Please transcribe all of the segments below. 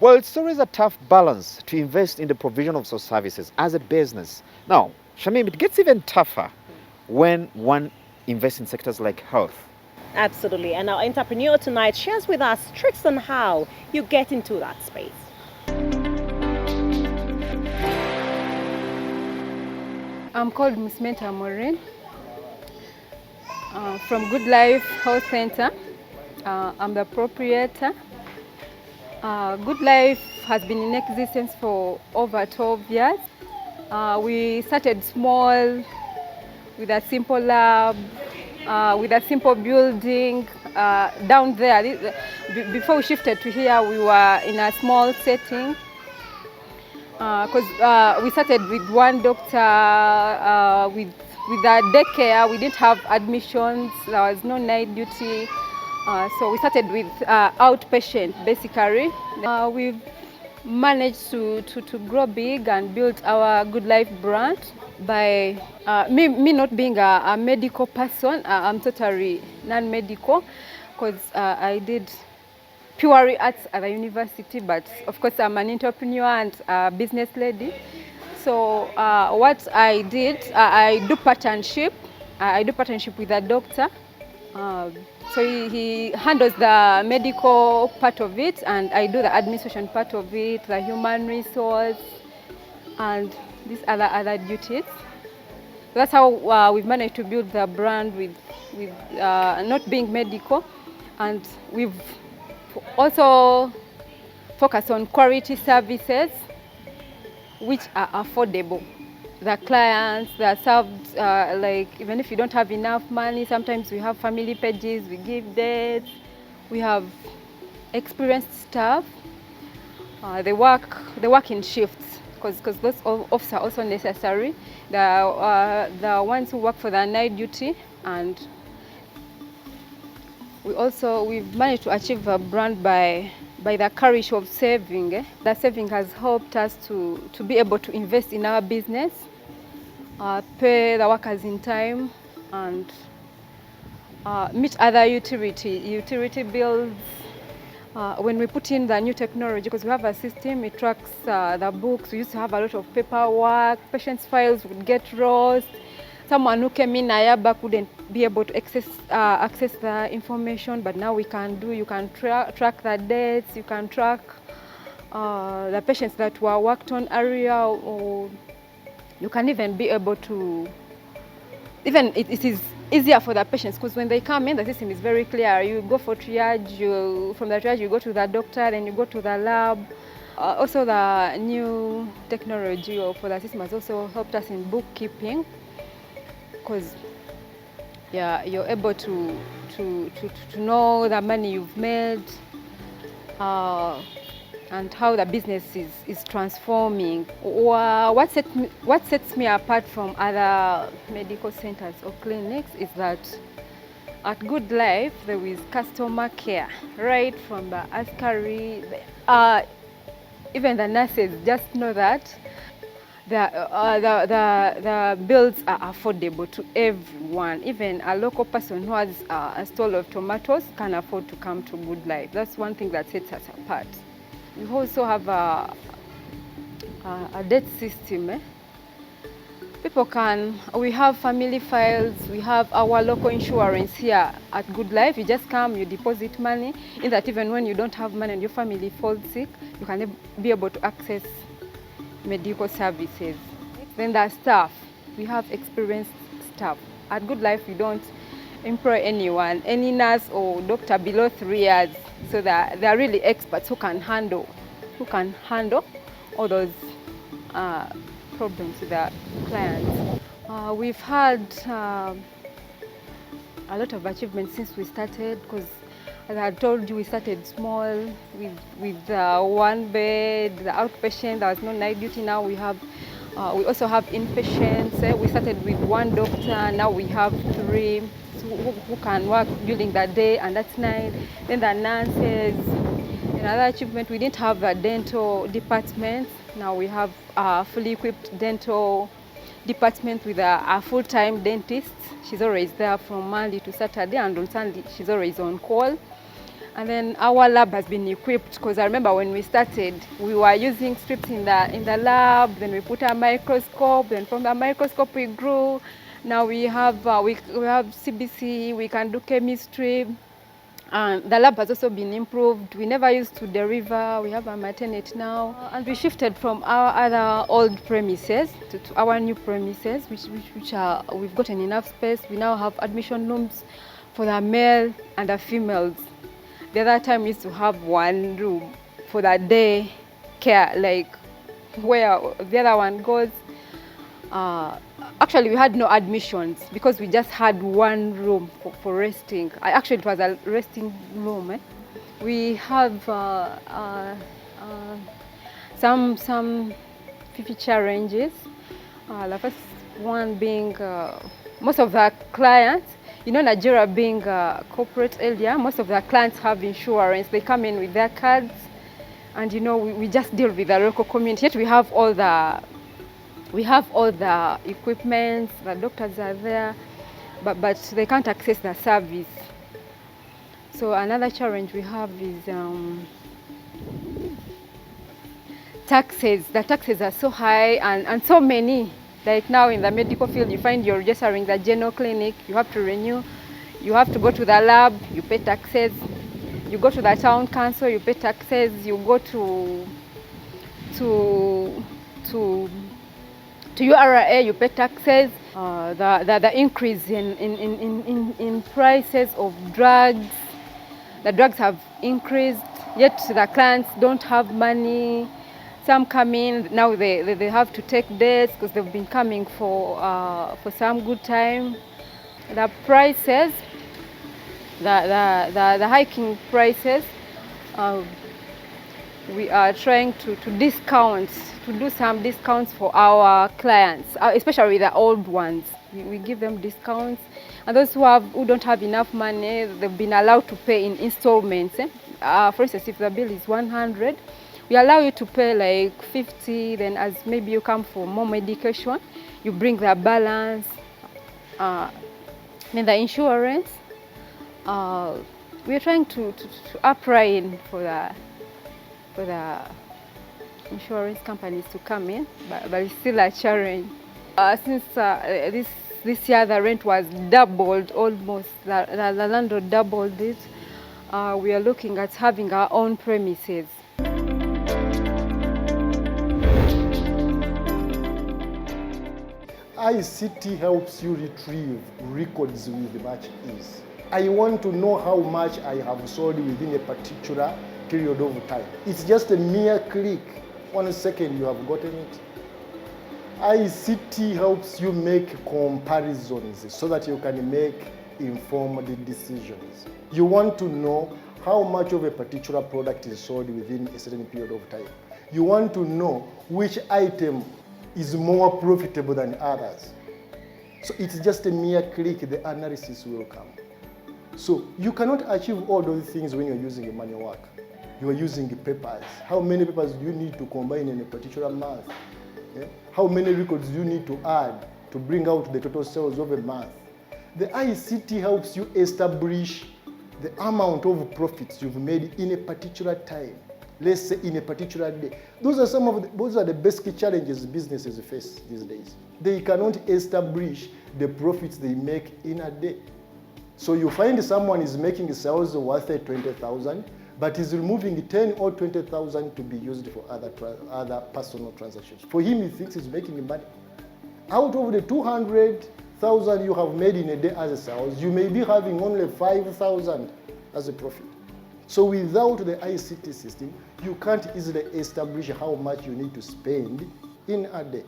Well, it's always a tough balance to invest in the provision of such services as a business. Now, Shamim, it gets even tougher when one invests in sectors like health. Absolutely. And our entrepreneur tonight shares with us tricks on how you get into that space. I'm called Ms. Menta Maureen from Good Life Health Center. I'm the proprietor. Good Life has been in existence for over 12 years. We started small with a simple lab, with a simple building. Down there, before we shifted to here, we were in a small setting. Because we started with one doctor, with the daycare. We didn't have admissions, there was no night duty. So we started with outpatient, basically. We've managed to grow big and build our Good Life brand by me not being a medical person. I'm totally non-medical because I did purely arts at the university, but of course I'm an entrepreneur and a business lady. So what I did, I do partnership. I do partnership with a doctor. So he handles the medical part of it, and I do the administration part of it, the human resource, and these other duties. That's how we've managed to build the brand with not being medical, and we've also focus on quality services which are affordable. The clients, they are served like even if you don't have enough money, sometimes we have family pages, we give dates, we have experienced staff. They work in shifts because those offs are also necessary. The ones who work for the night duty, and we've managed to achieve a brand by the courage of saving. The saving has helped us to be able to invest in our business, pay the workers in time, and meet other utility bills. When we put in the new technology, because we have a system, it tracks the books. We used to have a lot of paperwork, patients' files would get lost. Someone who came in a year back wouldn't be able to access the information, but now you can track the dates, you can track the patients that were worked on earlier, or you can even be able to, it is easier for the patients because when they come in, the system is very clear. You go for triage, from the triage you go to the doctor, then you go to the lab. Also the new technology for the system has also helped us in bookkeeping, because you're able to know the money you've made and how the business is transforming. What sets me apart from other medical centers or clinics is that at Good Life there is customer care, right from the askari. Even the nurses just know that the bills are affordable to everyone. Even a local person who has a stall of tomatoes can afford to come to Good Life. That's one thing that sets us apart. We also have a debt system. We have family files, we have our local insurance here at Good Life. You just come, you deposit money, in that even when you don't have money and your family falls sick, you can be able to access medical services. Then the staff, we have experienced staff. At Good Life, we don't employ anyone, any nurse or doctor below 3 years. So that they are really experts who can handle all those problems with the clients. We've had a lot of achievements since we started, because as I told you, we started small with one bed, the outpatient. There was no night duty. Now we also have inpatients. We started with one doctor. Now we have 3 who can work during the day and at night. Then the nurses. Another achievement, we didn't have a dental department. Now we have a fully equipped dental department with a full-time dentist. She's always there from Monday to Saturday, and on Sunday she's always on call. And then our lab has been equipped, because I remember when we started, we were using strips in the lab, then we put a microscope, then from the microscope we grew. Now we have CBC, we can do chemistry. And the lab has also been improved. We never used to deliver, we have a maternity now. And we shifted from our other old premises to our new premises, which are, we've gotten enough space. We now have admission rooms for the male and the females. The other time we used to have one room for the day care, like where the other one goes. Actually, we had no admissions because we just had one room for resting. Actually, it was a resting room. We have some few challenges. The first one being most of the clients, Nigeria being a corporate area, most of the clients have insurance. They come in with their cards, and we just deal with the local community. Yet we have all the equipment, the doctors are there, but they can't access the service. So another challenge we have is taxes. The taxes are so high and so many. Like now in the medical field, you find you're registering the general clinic, you have to renew, you have to go to the lab, you pay taxes, you go to the town council, you pay taxes, you go to URA, you pay taxes. The increase in prices of drugs, the drugs have increased, yet the clients don't have money. Some come in, now they have to take dates because they've been coming for some good time. The prices, the hiking prices, we are trying to do some discounts for our clients, especially the old ones. We give them discounts, and those who don't have enough money, they've been allowed to pay in installments. For instance, if the bill is 100, we allow you to pay like 50. Then, as maybe you come for more medication, you bring the balance. Then the insurance, we are trying to apply for the insurance companies to come in, but it's still a challenge. Since this year the rent was doubled almost, the landlord doubled it. We are looking at having our own premises. ICT helps you retrieve records with much ease. I want to know how much I have sold within a particular period of time. It's just a mere click. 1 second you have gotten it. ICT helps you make comparisons so that you can make informed decisions. You want to know how much of a particular product is sold within a certain period of time. You want to know which item is more profitable than others. So it's just a mere click, the analysis will come. So you cannot achieve all those things when you're using a manual work. You are using papers. How many papers do you need to combine in a particular month? Yeah? How many records do you need to add to bring out the total sales of a month? The ICT helps you establish the amount of profits you've made in a particular time. Let's say in a particular day. Those are the basic challenges businesses face these days. They cannot establish the profits they make in a day. So you find someone is making sales worth 20,000, but is removing 10 or 20,000 to be used for other personal transactions. For him, he thinks he's making money. Out of the 200,000 you have made in a day as a sales, you may be having only 5,000 as a profit. So without the ICT system, you can't easily establish how much you need to spend in a day.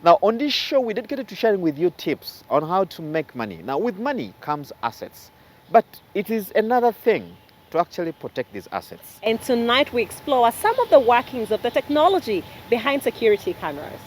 Now, on this show, we dedicated to sharing with you tips on how to make money. Now, with money comes assets, but it is another thing to actually protect these assets. And tonight we explore some of the workings of the technology behind security cameras.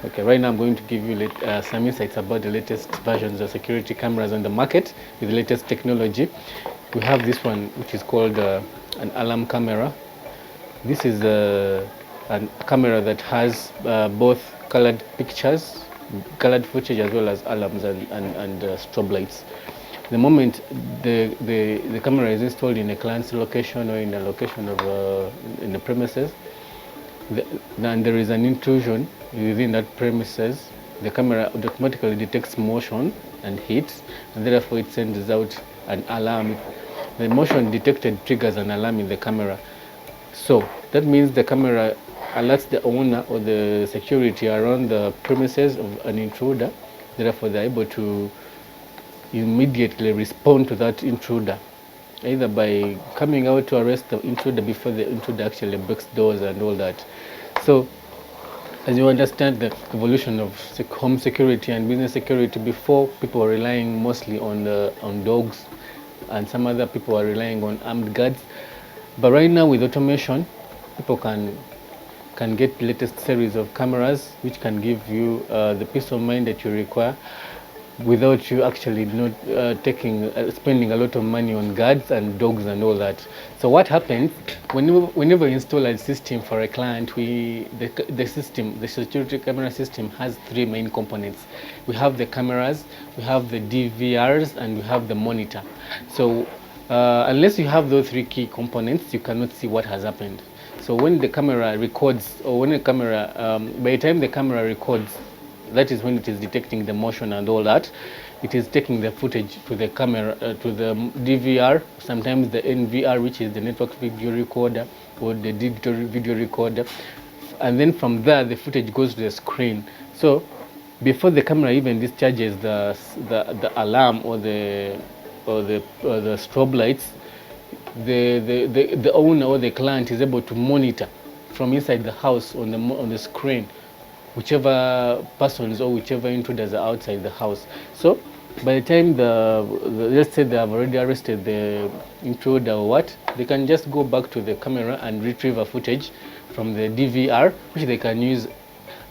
Okay, right now I'm going to give you some insights about the latest versions of security cameras on the market with the latest technology. We have this one, which is called an alarm camera. This is a a camera that has both colored pictures, colored footage, as well as alarms and strobe lights. The moment the camera is installed in a client's location or in a location of in the premises, and there is an intrusion within that premises, the camera automatically detects motion and heat, and therefore it sends out an alarm. The motion detected triggers an alarm in the camera. So that means the camera alerts the owner or the security around the premises of an intruder. Therefore, they're able to immediately respond to that intruder, either by coming out to arrest the intruder before the intruder actually breaks doors and all that. So, as you understand the evolution of home security and business security, before people were relying mostly on dogs, and some other people are relying on armed guards. But right now with automation, people can get the latest series of cameras which can give you the peace of mind that you require without you actually not spending a lot of money on guards and dogs and all that. So what happens whenever we install a system for a client, the security camera system has three main components. We have the cameras, we have the DVRs, and we have the monitor. So unless you have those three key components, you cannot see what has happened. So when the camera records, or when the camera, by the time the camera records, that is when it is detecting the motion and all that. It is taking the footage to the camera, to the DVR, sometimes the NVR, which is the network video recorder, or the digital video recorder. And then from there, the footage goes to the screen. So before the camera even discharges the alarm or the strobe lights, the owner or the client is able to monitor from inside the house on the screen whichever persons or whichever intruders are outside the house. So by the time let's say they have already arrested the intruder or what, they can just go back to the camera and retrieve a footage from the DVR, which they can use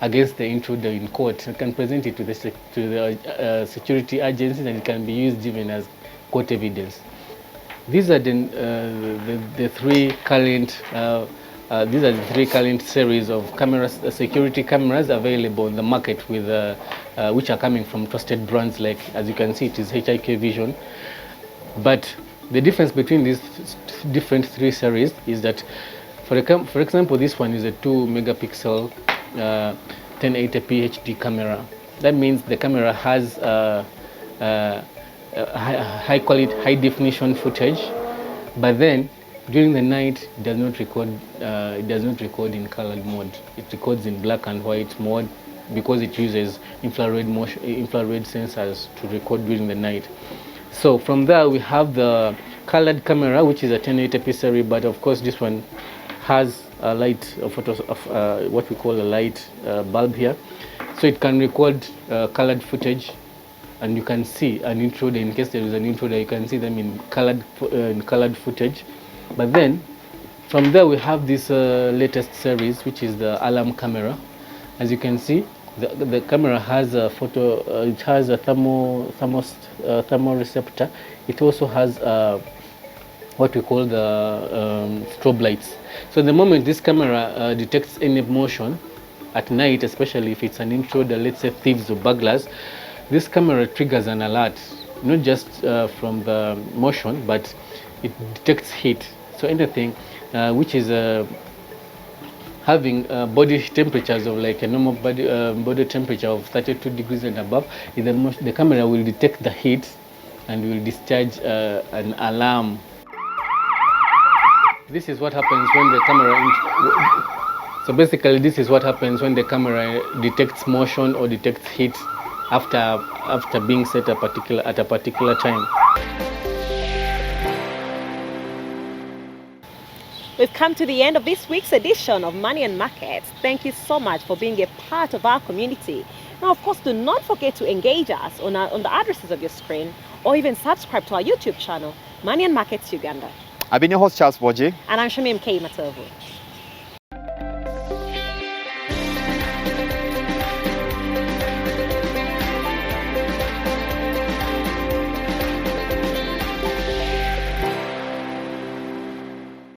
against the intruder in court. They can present it to the security agencies, and it can be used even as court evidence. These are the three current series of cameras, security cameras available in the market, with which are coming from trusted brands like, as you can see, it is HIK Vision. But the difference between these different three series is that, for example, this one is a 2 megapixel 1080p HD camera. That means the camera has high quality, high definition footage, but then during the night it does not record. It does not record in colored mode. It records in black and white mode because it uses infrared sensors to record during the night. So from there we have the colored camera, which is a 1080p series, but of course this one has a light what we call a light bulb here, so it can record colored footage, and you can see an intruder. In case there is an intruder, you can see them in colored footage. But then from there we have this latest series, which is the alarm camera. As you can see, the camera has a it has a thermoreceptor. It also has what we call the strobe lights. So the moment this camera detects any motion at night, especially if it's an intruder, let's say thieves or burglars, this camera triggers an alert, not just from the motion, but it detects heat. So anything which is having body temperatures of like a normal body temperature of 32 degrees and above, the camera will detect the heat and will discharge an alarm. This is what happens when the camera. So basically, this is what happens when the camera detects motion or detects heat after being set at a particular time. We've come to the end of this week's edition of Money and Markets. Thank you so much for being a part of our community. Now, of course, do not forget to engage us on the addresses of your screen, or even subscribe to our YouTube channel, Money and Markets Uganda. I've been your host, Charles Boji. And I'm Shamim K. Matovu.